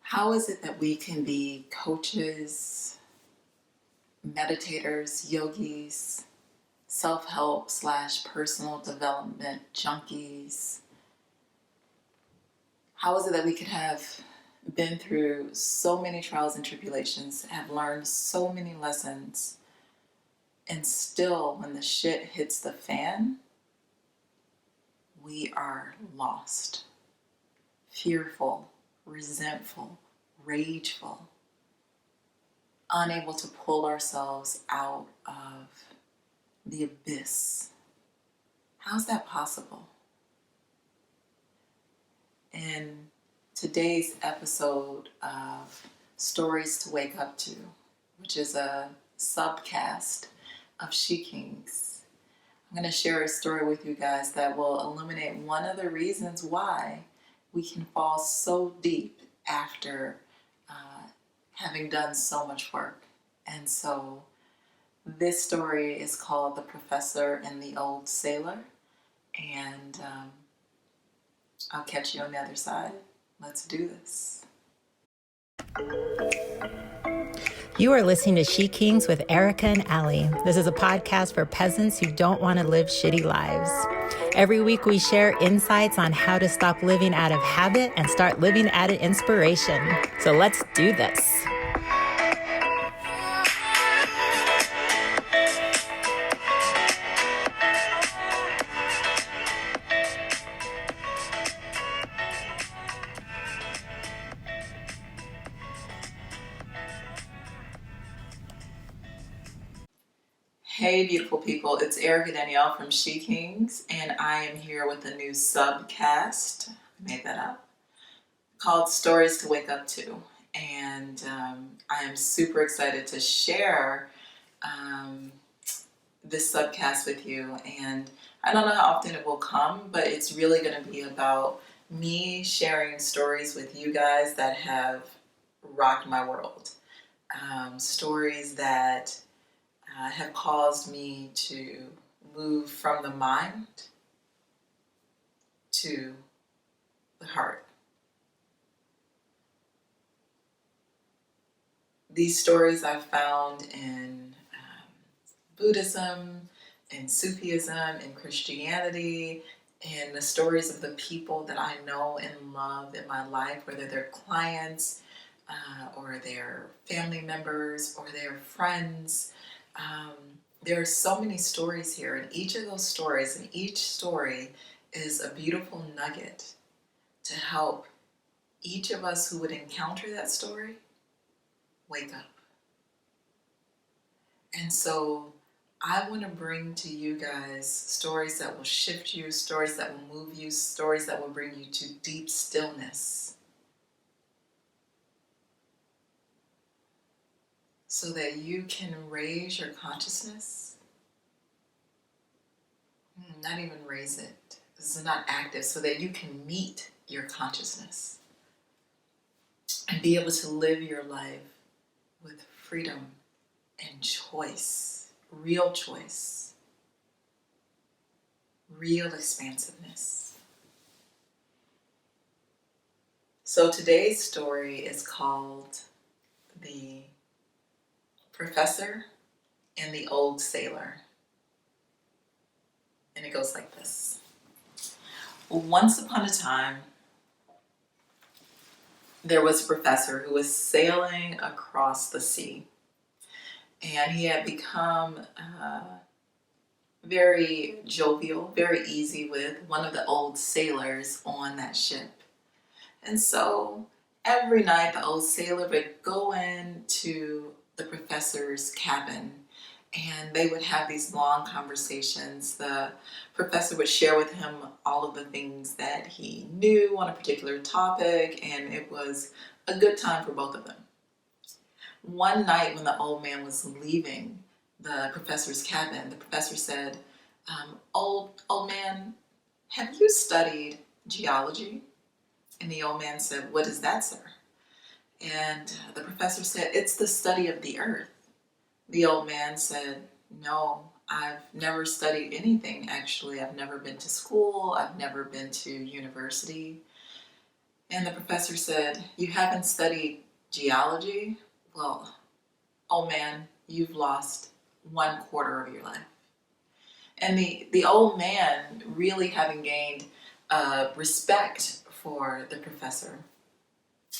How is it that we can be coaches, meditators, yogis, self-help / personal development junkies? How is it that we could have been through so many trials and tribulations, have learned so many lessons, and still when the shit hits the fan, we are lost, fearful, resentful, rageful, unable to pull ourselves out of the abyss? How's that possible? In today's episode of Stories to Wake Up To, which is a subcast of She Kings, I'm going to share a story with you guys that will illuminate one of the reasons why we can fall so deep after having done so much work. And so this story is called The Professor and the Old Sailor, and I'll catch you on the other side. Let's do this. You are listening to She Kings with Erica and Allie. This is a podcast for peasants who don't want to live shitty lives. Every week we share insights on how to stop living out of habit and start living out of inspiration. So let's do this. Hey beautiful people, it's Erica Danielle from She Kings, and I am here with a new subcast, I made that up, called Stories to Wake Up To. And I am super excited to share this subcast with you. And I don't know how often it will come, but it's really going to be about me sharing stories with you guys that have rocked my world. Stories that have caused me to move from the mind to the heart. These stories I found in Buddhism, in Sufism, in Christianity, and the stories of the people that I know and love in my life, whether they're clients or they're family members or they're friends. There are so many stories here, and each of those stories, and each story is a beautiful nugget to help each of us who would encounter that story wake up. And so I want to bring to you guys stories that will shift you, stories that will move you, stories that will bring you to deep stillness, so that you can raise your consciousness. Not even raise it. This is not active. So that you can meet your consciousness and be able to live your life with freedom and choice, real expansiveness. So today's story is called The Professor and the Old Sailor. And it goes like this. Once upon a time, there was a professor who was sailing across the sea. And he had become very jovial, very easy with one of the old sailors on that ship. And so every night the old sailor would go into the professor's cabin, and they would have these long conversations. The professor would share with him all of the things that he knew on a particular topic, and it was a good time for both of them. One night when the old man was leaving the professor's cabin, the professor said, old man, have you studied geology? And the old man said, what is that, sir? And the professor said, it's the study of the earth. The old man said, no, I've never studied anything, actually. I've never been to school. I've never been to university. And the professor said, "You haven't studied geology? Well, oh man, you've lost 1/4 of your life." And the old man, really having gained respect for the professor,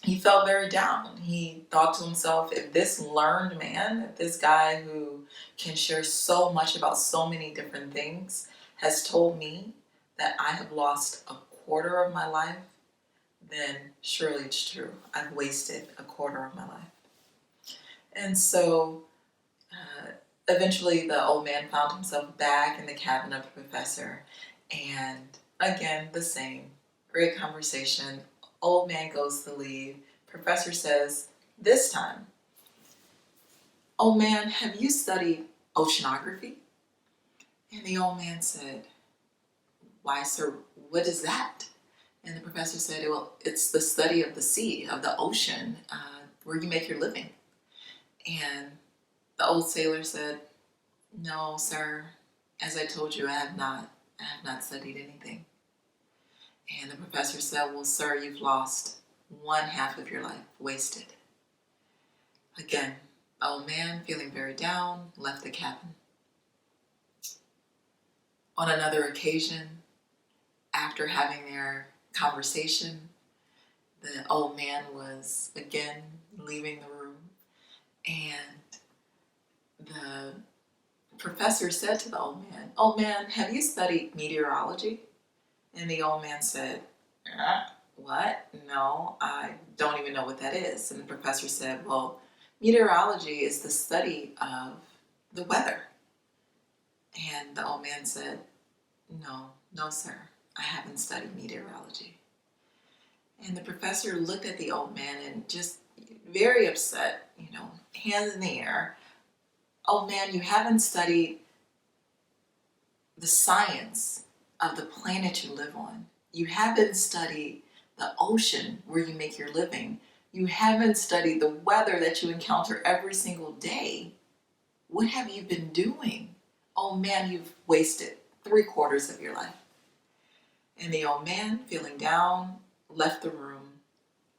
he felt very down. He thought to himself, if this learned man, if this guy who can share so much about so many different things has told me that I have lost 1/4 of my life, then surely it's true. I've wasted 1/4 of my life. And so eventually the old man found himself back in the cabin of the professor. And again, the same. Great conversation. Old man goes to leave. Professor says, this time, "Old man, have you studied oceanography?" And the old man said, "Why, sir, what is that?" And the professor said, "Well, it's the study of the sea, of the ocean, where you make your living." And the old sailor said, "No, sir, as I told you, I have not studied anything." And the professor said, "Well, sir, you've lost 1/2 of your life, wasted." Again, the old man, feeling very down, left the cabin. On another occasion, after having their conversation, the old man was again leaving the room, and the professor said to the old man, "Old man, have you studied meteorology?" And the old man said, "What? No, I don't even know what that is." And the professor said, "Well, meteorology is the study of the weather." And the old man said, No, sir, I haven't studied meteorology." And the professor looked at the old man and just very upset, hands in the air. "Old man, you haven't studied the science of the planet you live on. You haven't studied the ocean where you make your living. You haven't studied the weather that you encounter every single day. What have you been doing? Oh man, you've wasted 3/4 of your life." And the old man, feeling down, left the room,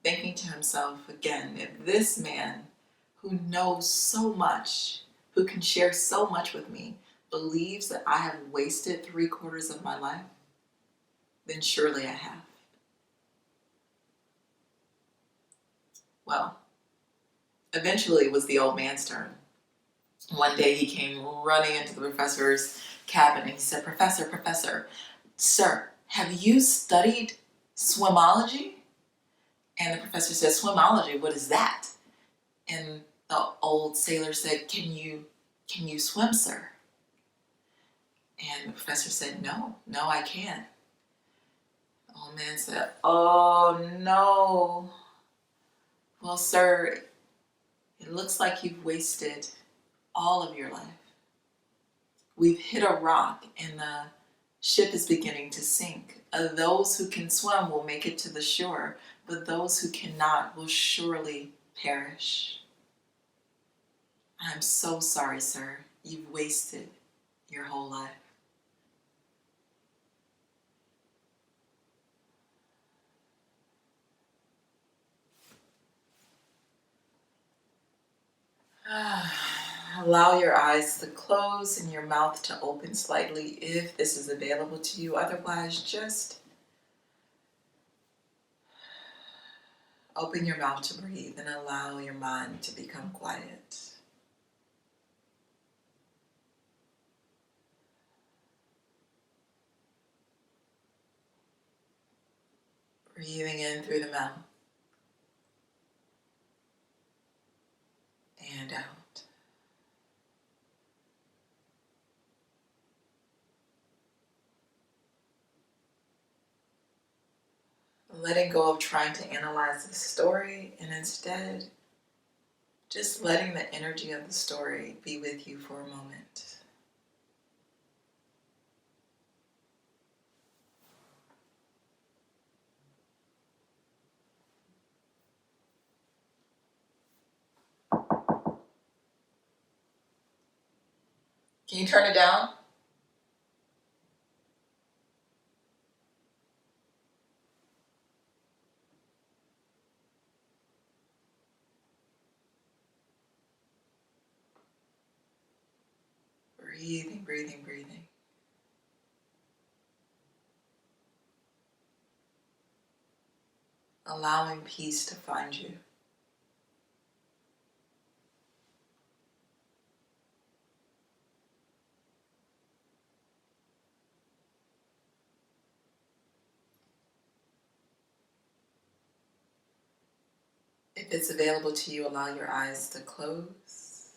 thinking to himself again, if this man who knows so much, who can share so much with me, believes that I have wasted 3/4 of my life, then surely I have. Well, eventually it was the old man's turn. One day he came running into the professor's cabin and he said, Professor, sir, have you studied Swimology?" And the professor said, "Swimology, what is that?" And the old sailor said, Can you swim, sir?" And the professor said, No, I can't." The old man said, "Oh no. Well, sir, it looks like you've wasted all of your life. We've hit a rock and the ship is beginning to sink. Those who can swim will make it to the shore, but those who cannot will surely perish. I'm so sorry, sir. You've wasted your whole life." Allow your eyes to close and your mouth to open slightly if this is available to you. Otherwise, just open your mouth to breathe and allow your mind to become quiet. Breathing in through the mouth and out. Letting go of trying to analyze the story and instead just letting the energy of the story be with you for a moment. Can you turn it down? Breathing, breathing, breathing. Allowing peace to find you. If it's available to you, allow your eyes to close,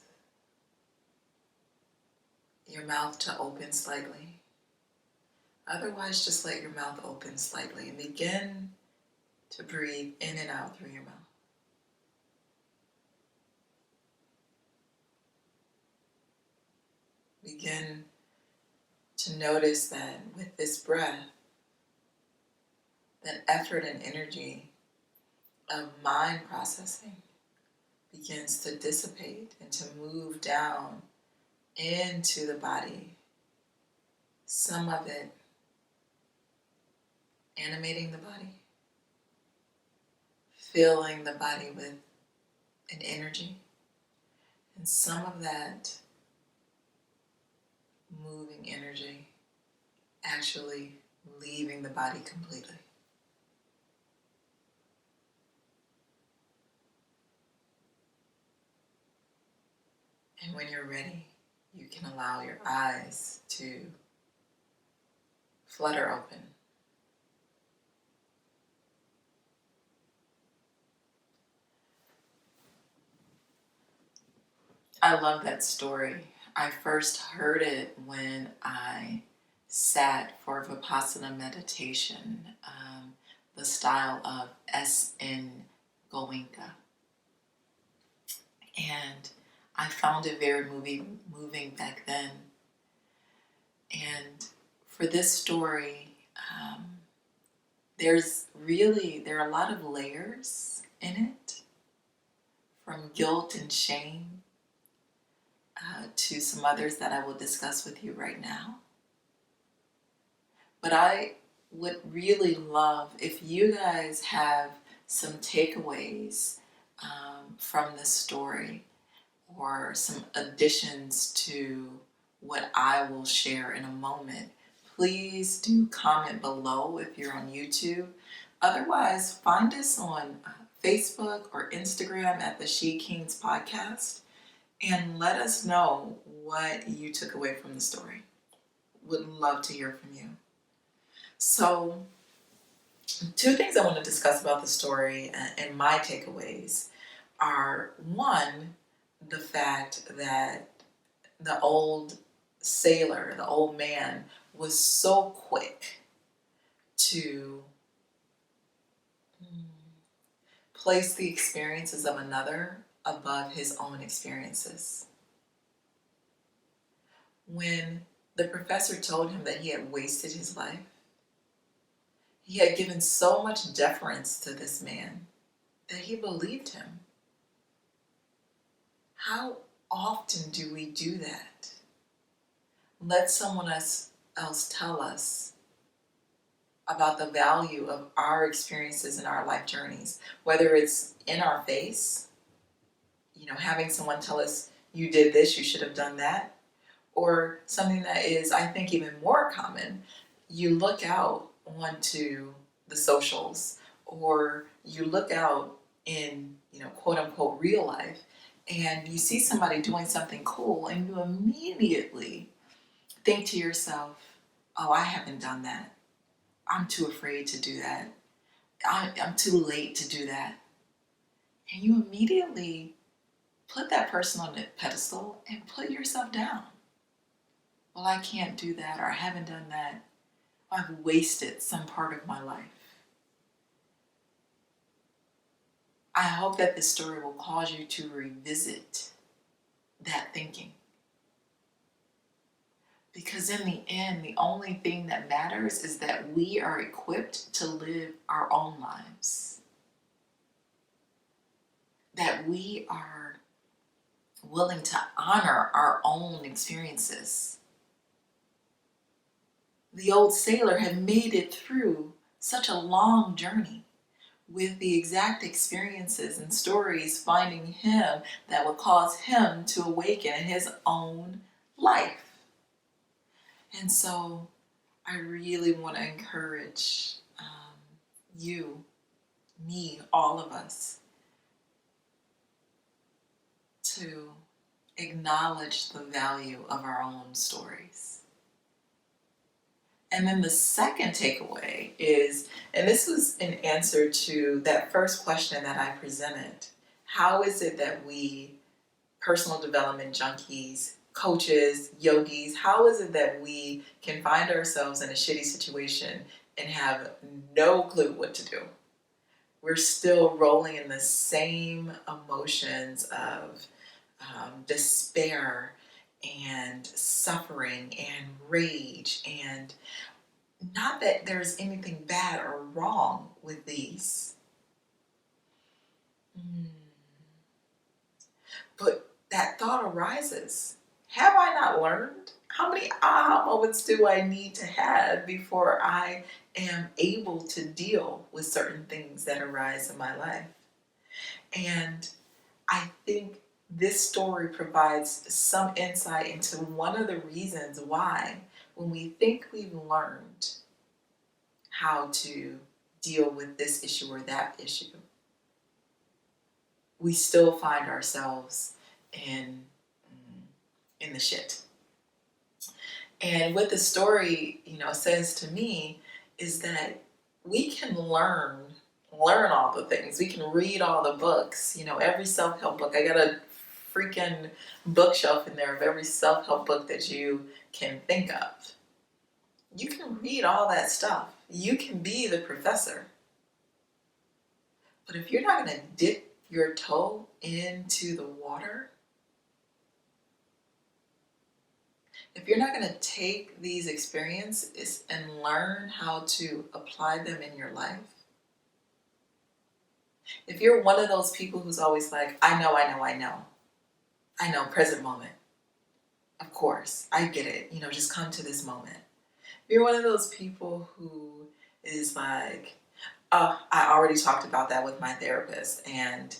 your mouth to open slightly. Otherwise, just let your mouth open slightly and begin to breathe in and out through your mouth. Begin to notice that with this breath, that effort and energy of mind processing begins to dissipate and to move down into the body. Some of it animating the body, filling the body with an energy, and some of that moving energy actually leaving the body completely. And when you're ready, you can allow your eyes to flutter open. I love that story. I first heard it when I sat for Vipassana meditation, the style of S.N. Goenka. And I found it very moving back then. And for this story, there are a lot of layers in it, from guilt and shame to some others that I will discuss with you right now. But I would really love if you guys have some takeaways from this story, or some additions to what I will share in a moment. Please do comment below if you're on YouTube. Otherwise, find us on Facebook or Instagram at the She Kings Podcast and let us know what you took away from the story. Would love to hear from you. So, two things I want to discuss about the story and my takeaways are, one, the fact that the old sailor, the old man, was so quick to place the experiences of another above his own experiences. When the professor told him that he had wasted his life, he had given so much deference to this man that he believed him. How often do we do that? Let someone else tell us about the value of our experiences in our life journeys, whether it's in our face, having someone tell us, you did this, you should have done that, or something that is, I think, even more common. You look out onto the socials, or you look out in, quote unquote, real life, and you see somebody doing something cool, and you immediately think to yourself, oh, I haven't done that. I'm too afraid to do that. I'm too late to do that. And you immediately put that person on a pedestal and put yourself down. Well, I can't do that, or I haven't done that. I've wasted some part of my life. I hope that this story will cause you to revisit that thinking. Because in the end, the only thing that matters is that we are equipped to live our own lives. That we are willing to honor our own experiences. The old sailor had made it through such a long journey with the exact experiences and stories finding him that would cause him to awaken in his own life. And so I really want to encourage you, me, all of us to acknowledge the value of our own stories. And then the second takeaway is, and this was in answer to that first question that I presented, how is it that we, personal development junkies, coaches, yogis, how is it that we can find ourselves in a shitty situation and have no clue what to do? We're still rolling in the same emotions of despair and suffering and rage, and not that there's anything bad or wrong with these. But that thought arises. Have I not learned? How many aha moments do I need to have before I am able to deal with certain things that arise in my life? And I think this story provides some insight into one of the reasons why, when we think we've learned how to deal with this issue or that issue, we still find ourselves in the shit. And what the story, says to me is that we can learn all the things. We can read all the books, every self-help book. I got a freaking bookshelf in there of every self-help book that you can think of. You can read all that stuff. You can be the professor. But if you're not going to dip your toe into the water, if you're not going to take these experiences and learn how to apply them in your life, if you're one of those people who's always like, I know, present moment, of course, I get it, just come to this moment. If you're one of those people who is like, oh, I already talked about that with my therapist and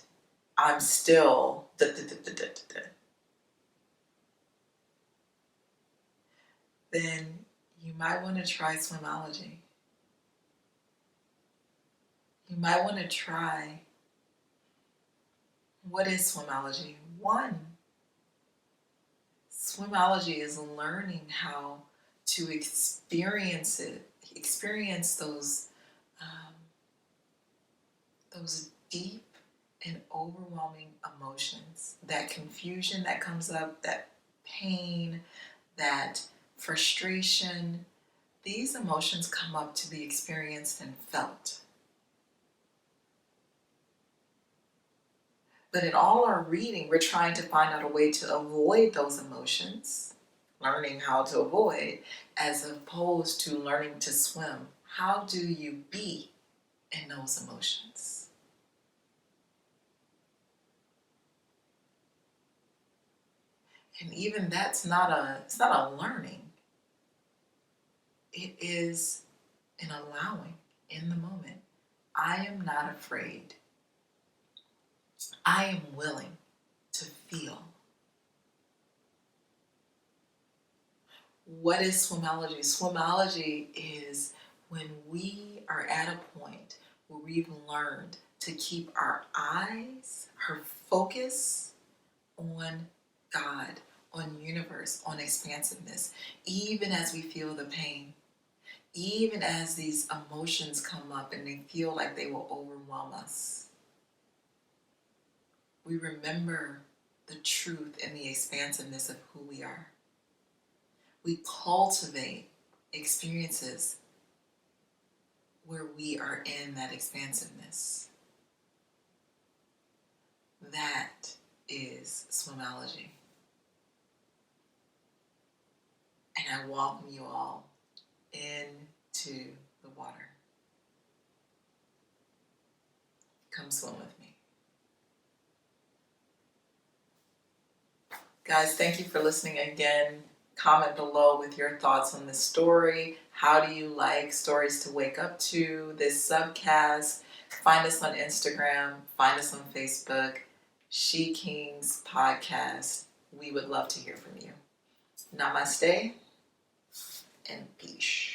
I'm still then you might want to try Swimology. You might want to try, what is Swimology? One, Swimology is learning how to experience those deep and overwhelming emotions, that confusion that comes up, that pain, that frustration. These emotions come up to be experienced and felt. But in all our reading, we're trying to find out a way to avoid those emotions, learning how to avoid, as opposed to learning to swim. How do you be in those emotions? And even that's not a learning. It is an allowing in the moment. I am not afraid. I am willing to feel. What is Swimology? Swimology is when we are at a point where we've learned to keep our eyes, our focus on God, on universe, on expansiveness, even as we feel the pain, even as these emotions come up and they feel like they will overwhelm us. We remember the truth and the expansiveness of who we are. We cultivate experiences where we are in that expansiveness. That is Swimology. And I welcome you all into the water. Come swim with me. Guys, thank you for listening again. Comment below with your thoughts on this story. How do you like Stories to Wake Up To, this subcast? Find us on Instagram. Find us on Facebook. She Kings Podcast. We would love to hear from you. Namaste. and peace.